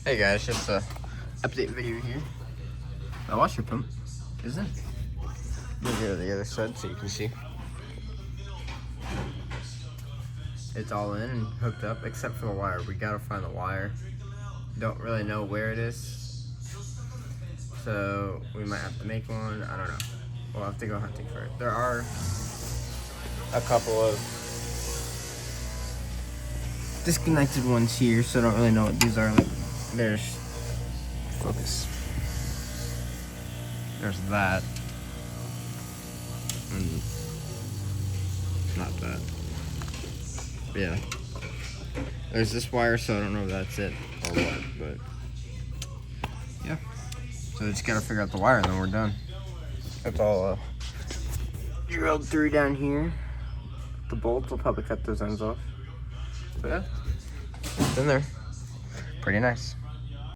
Hey guys, just a update video here. My washer pump is in. Move it to the other side so you can see. It's all in and hooked up except for the wire. We gotta find the wire. Don't really know where it is, so we might have to make one. I don't know. We'll have to go hunting for it. There are a couple of disconnected ones here, so I don't really know what these are. Like, there's focus. There's that. And not that. But yeah. There's this wire, so I don't know if that's it or what, but yeah. So just gotta figure out the wire and then we're done. That's all drilled through down here. The bolts will probably cut those ends off. But yeah, it's in there. Pretty nice.